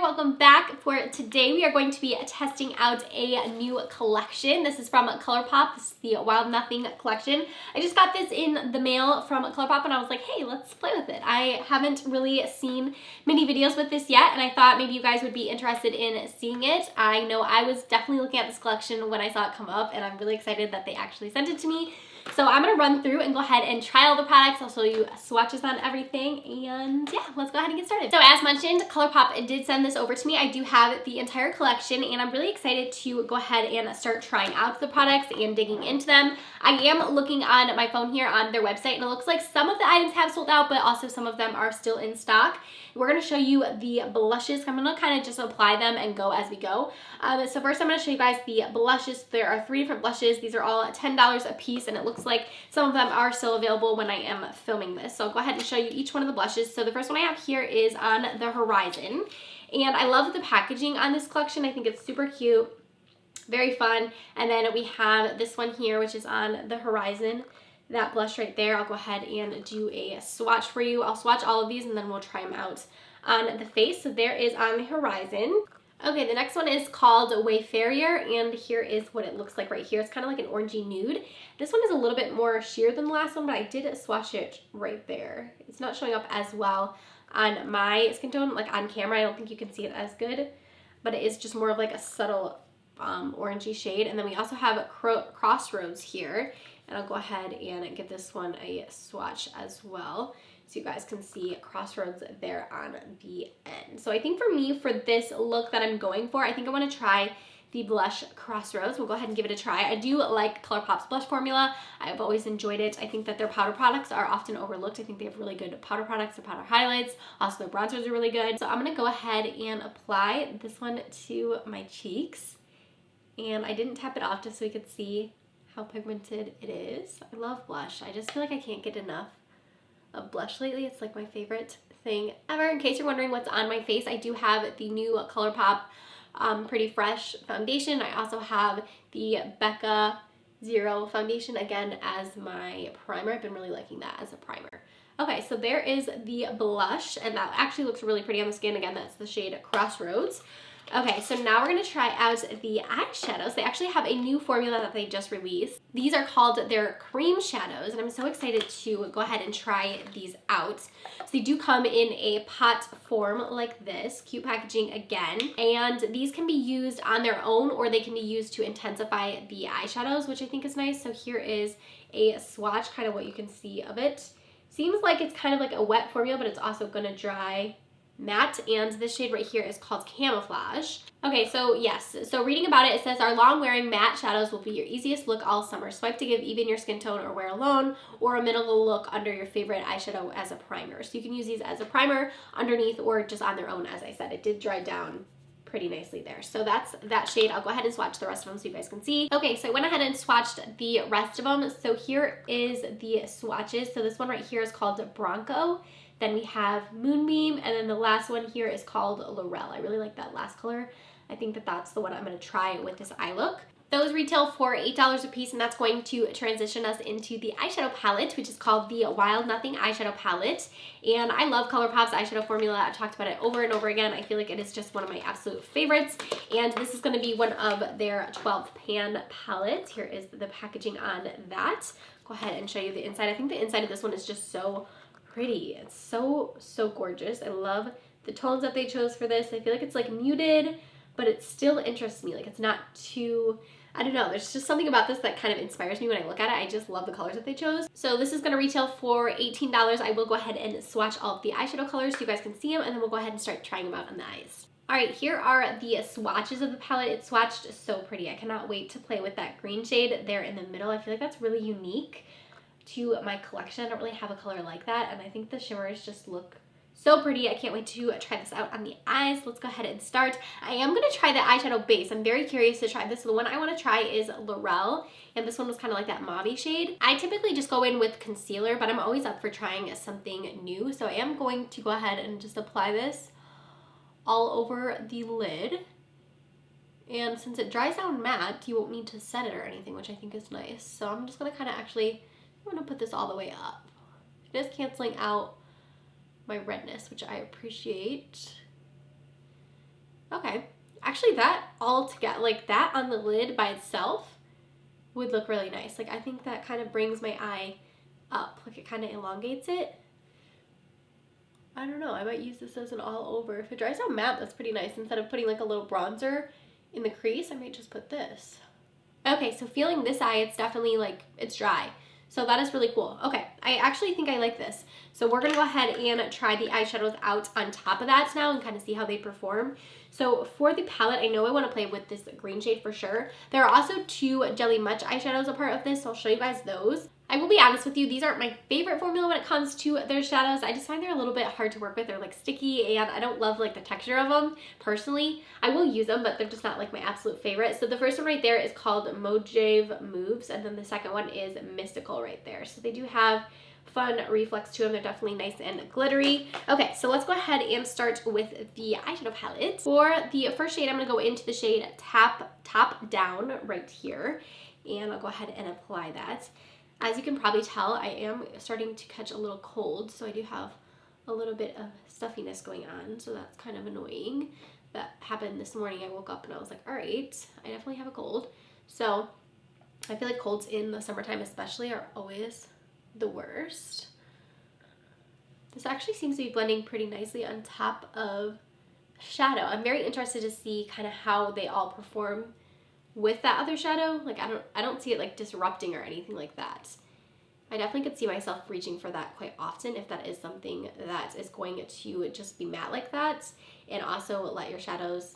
welcome back. For today we are going to be testing out a new collection. This is from Colourpop. This is the Wild Nothing Collection. I just got this in the mail from Colourpop and I was like, hey, let's play with it. I haven't really seen many videos with this yet and I thought maybe you guys would be interested in seeing it. I know I was definitely looking at this collection when I saw it come up and I'm really excited that they actually sent it to me. So I'm going to run through and go ahead and try all the products. I'll show you swatches on everything and yeah, let's go ahead and get started. So as mentioned, Colourpop did send this over to me. I do have the entire collection and I'm really excited to go ahead and start trying out the products and digging into them. I am looking on my phone here on their website and it looks like some of the items have sold out, but also some of them are still in stock. We're going to show you the blushes. I'm going to kind of just apply them and go as we go. So first I'm going to show you guys the blushes. There are 3 different blushes. These are all $10 a piece and it looks like some of them are still available when I am filming this. So I'll go ahead and show you each one of the blushes. So the first one I have here is on the Horizon. And I love the packaging on this collection. I think it's super cute, very fun. And then we have this one here, which is on the Horizon. That blush right there, I'll go ahead and do a swatch for you. I'll swatch all of these and then we'll try them out on the face. So there is on the Horizon. Okay, the next one is called Wayfarer, and here is what it looks like right here. It's kind of like an orangey nude. This one is a little bit more sheer than the last one, but I did swatch it right there. It's not showing up as well on my skin tone, like on camera. I don't think you can see it as good, but it is just more of like a subtle orangey shade. And then we also have Crossroads here, and I'll go ahead and give this one a swatch as well, so you guys can see Crossroads there on the end. So I think for me, for this look that I'm going for, I think I want to try the blush Crossroads. We'll go ahead and give it a try. I do like Colourpop's blush formula. I've always enjoyed it. I think that their powder products are often overlooked. I think they have really good powder products. Their powder highlights, also their bronzers are really good. So I'm going to go ahead and apply this one to my cheeks. And I didn't tap it off just so we could see how pigmented it is. I love blush. I just feel like I can't get enough of blush lately. It's like my favorite thing ever. In case you're wondering what's on my face, I do have the new Colourpop Pretty Fresh foundation. I also have the Becca Zero foundation again as my primer. I've been really liking that as a primer. Okay, so there is the blush and that actually looks really pretty on the skin. Again, that's the shade Crossroads. Okay, so now we're going to try out the eyeshadows. They actually have a new formula that they just released. These are called their cream shadows, and I'm so excited to go ahead and try these out. So they do come in a pot form like this, cute packaging again, and these can be used on their own or they can be used to intensify the eyeshadows, which I think is nice. So here is a swatch, kind of what you can see of it. Seems like it's kind of like a wet formula, but it's also going to dry matte, and this shade right here is called Camouflage. Okay, so yes, so reading about it, it says our long-wearing matte shadows will be your easiest look all summer. Swipe to give even your skin tone or wear alone, or a minimal look under your favorite eyeshadow as a primer. So you can use these as a primer underneath or just on their own. As I said, it did dry down pretty nicely there. So that's that shade. I'll go ahead and swatch the rest of them so you guys can see. Okay, so I went ahead and swatched the rest of them. So here is the swatches. So this one right here is called Bronco. Then we have Moonbeam, and then the last one here is called Laurel. I really like that last color. I think that that's the one I'm going to try with this eye look. Those retail for $8 a piece, and that's going to transition us into the eyeshadow palette, which is called the Wild Nothing Eyeshadow Palette. And I love Colourpop's eyeshadow formula. I've talked about it over and over again. I feel like it is just one of my absolute favorites. And this is going to be one of their 12 pan palettes. Here is the packaging on that. Go ahead and show you the inside. I think the inside of this one is just so pretty. It's so gorgeous. I love the tones that they chose for this. I feel like it's like muted, but it still interests me. Like it's not too, I don't know, there's just something about this that kind of inspires me when I look at it. I just love the colors that they chose. So this is going to retail for $18. I will go ahead and swatch all of the eyeshadow colors so you guys can see them, and then we'll go ahead and start trying them out on the eyes. Alright, here are the swatches of the palette. It's swatched so pretty. I cannot wait to play with that green shade there in the middle. I feel like that's really unique to my collection. I don't really have a color like that, and I think the shimmers just look so pretty. I can't wait to try this out on the eyes. Let's go ahead and start. I am going to try the eyeshadow base. I'm very curious to try this. The one I want to try is Laurel, and this one was kind of like that mauve shade. I typically just go in with concealer, but I'm always up for trying something new, so I am going to go ahead and just apply this all over the lid. And since it dries down matte, you won't need to set it or anything, which I think is nice. So I'm just going to kind of actually, I'm going to put this all the way up. It is canceling out my redness, which I appreciate. Okay. Actually, that all together, like that on the lid by itself would look really nice. Like, I think that kind of brings my eye up. Like, it kind of elongates it. I don't know. I might use this as an all over. If it dries out matte, that's pretty nice. Instead of putting like a little bronzer in the crease, I might just put this. Okay, so feeling this eye, it's definitely like, it's dry. So that is really cool. Okay, I actually think I like this. So we're gonna go ahead and try the eyeshadows out on top of that now and kind of see how they perform. So for the palette, I know I wanna play with this green shade for sure. There are also two Jelly Much eyeshadows a part of this, so I'll show you guys those. I will be honest with you, these aren't my favorite formula when it comes to their shadows. I just find they're a little bit hard to work with. They're like sticky and I don't love like the texture of them personally. I will use them, but they're just not like my absolute favorite. So the first one right there is called Mojave Moves, and then the second one is Mystical right there. So they do have fun reflex to them. They're definitely nice and glittery. Okay, so let's go ahead and start with the eyeshadow palette. For the first shade, I'm gonna go into the shade Top Down right here, and I'll go ahead and apply that. As you can probably tell, I am starting to catch a little cold, so I do have a little bit of stuffiness going on, so that's kind of annoying. That happened this morning. I woke up and I was like, all right, I definitely have a cold. So I feel like colds in the summertime especially are always the worst. This actually seems to be blending pretty nicely on top of shadow. I'm very interested to see kind of how they all perform with that other shadow. Like I don't see it like disrupting or anything like that. I definitely could see myself reaching for that quite often if that is something that is going to just be matte like that, and also let your shadows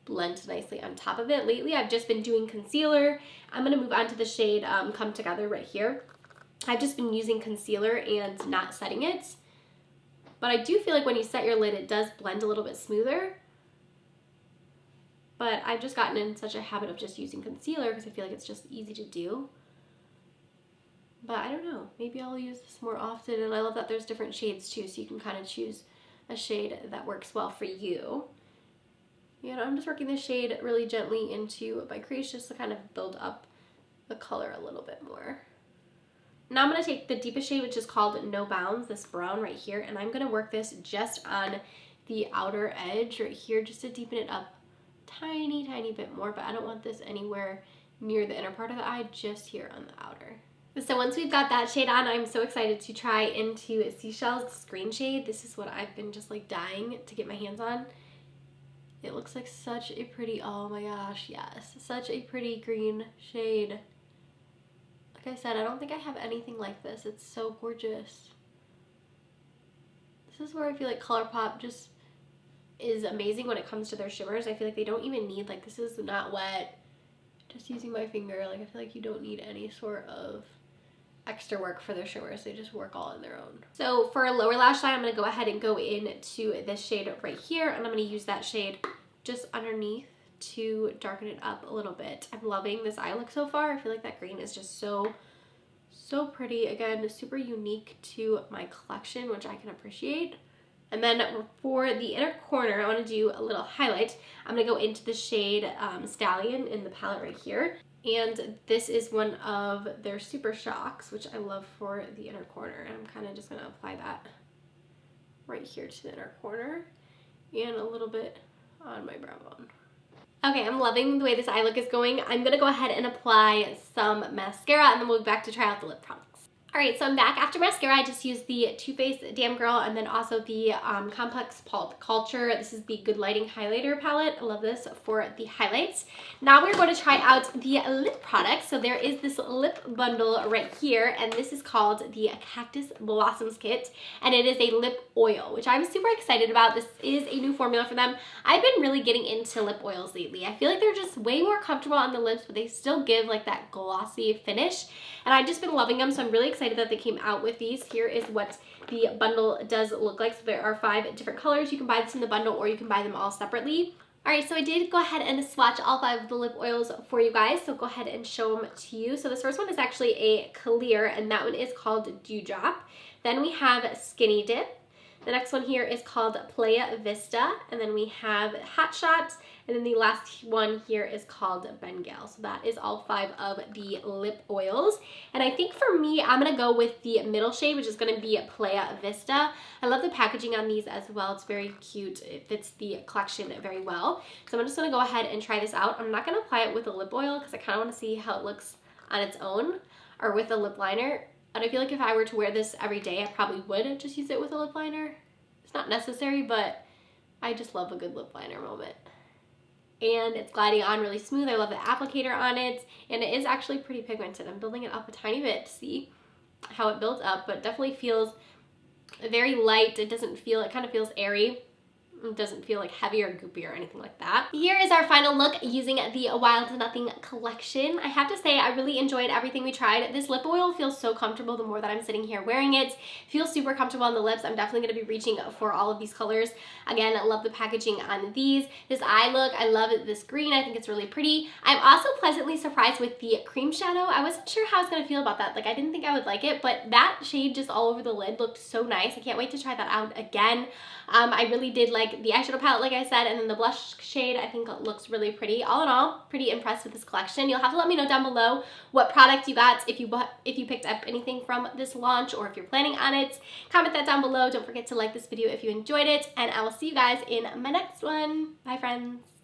blend nicely on top of it. Lately I've just been doing concealer. I'm going to move on to the shade Come Together right here. I've just been using concealer and not setting it, but I do feel like when you set your lid it does blend a little bit smoother. But I've just gotten in such a habit of just using concealer because I feel like it's just easy to do. But I don't know, maybe I'll use this more often, and I love that there's different shades too, so you can kind of choose a shade that works well for you. And I'm just working this shade really gently into my crease just to kind of build up the color a little bit more. Now I'm going to take the deepest shade, which is called No Bounds, this brown right here, and I'm going to work this just on the outer edge right here just to deepen it up tiny bit more, but I don't want this anywhere near the inner part of the eye, just here on the outer. So once we've got that shade on, I'm so excited to try into Seashells, this green shade. This is what I've been just like dying to get my hands on. It looks like such a pretty, oh my gosh, yes, such a pretty green shade. Like I said, I don't think I have anything like this. It's so gorgeous. This is where I feel like Colourpop just is amazing when it comes to their shimmers. I feel like they don't even need, like, this is not wet. Just using my finger, like, I feel like you don't need any sort of extra work for their shimmers. They just work all on their own. So for a lower lash line, I'm going to go ahead and go into this shade right here, and I'm going to use that shade just underneath to darken it up a little bit. I'm loving this eye look so far. I feel like that green is just so pretty. Again, super unique to my collection, which I can appreciate. And then for the inner corner, I want to do a little highlight. I'm going to go into the shade Stallion in the palette right here. And this is one of their Super Shocks, which I love for the inner corner. And I'm kind of just going to apply that right here to the inner corner and a little bit on my brow bone. Okay, I'm loving the way this eye look is going. I'm going to go ahead and apply some mascara, and then we'll be back to try out the lip products. Alright, so I'm back after mascara. I just used the Too Faced Damn Girl and then also the Complex Pulp Culture. This is the Good Lighting Highlighter palette. I love this for the highlights. Now we're going to try out the lip products. So there is this lip bundle right here, and this is called the Cactus Blossoms Kit, and it is a lip oil, which I'm super excited about. This is a new formula for them. I've been really getting into lip oils lately. I feel like they're just way more comfortable on the lips, but they still give like that glossy finish, and I've just been loving them, so I'm really excited that they came out with these. Here is what the bundle does look like. So there are 5 different colors. You can buy this in the bundle or you can buy them all separately. Alright, so I did go ahead and swatch all 5 of the lip oils for you guys, so go ahead and show them to you. So this first one is actually a clear, and that one is called Dewdrop. Then we have Skinny Dip. The next one here is called Playa Vista, and then we have Hot Shot, and then the last one here is called Bengal. So that is all 5 of the lip oils. And I think for me, I'm gonna go with the middle shade, which is gonna be Playa Vista. I love the packaging on these as well. It's very cute. It fits the collection very well. So I'm just gonna go ahead and try this out. I'm not gonna apply it with a lip oil because I kind of want to see how it looks on its own or with a lip liner. And I feel like if I were to wear this every day, I probably would just use it with a lip liner. It's not necessary, but I just love a good lip liner moment. And it's gliding on really smooth. I love the applicator on it, and it is actually pretty pigmented. I'm building it up a tiny bit to see how it builds up, but definitely feels very light. It doesn't feel, it kind of feels airy. It doesn't feel like heavy or goopy or anything like that. Here is our final look using the Wild Nothing collection. I have to say I really enjoyed everything we tried. This lip oil feels so comfortable the more that I'm sitting here wearing it. It feels super comfortable on the lips. I'm definitely going to be reaching for all of these colors. Again, I love the packaging on these. This eye look, I love this green. I think it's really pretty. I'm also pleasantly surprised with the cream shadow. I wasn't sure how I was going to feel about that. Like, I didn't think I would like it, but that shade just all over the lid looked so nice. I can't wait to try that out again. I really did like the eyeshadow palette, like I said, and then the blush shade I think looks really pretty. All in all, pretty impressed with this collection. You'll have to let me know down below what product you got, if you picked up anything from this launch or if you're planning on it. Comment that down below. Don't forget to like this video if you enjoyed it, and I will see you guys in my next one. Bye, friends.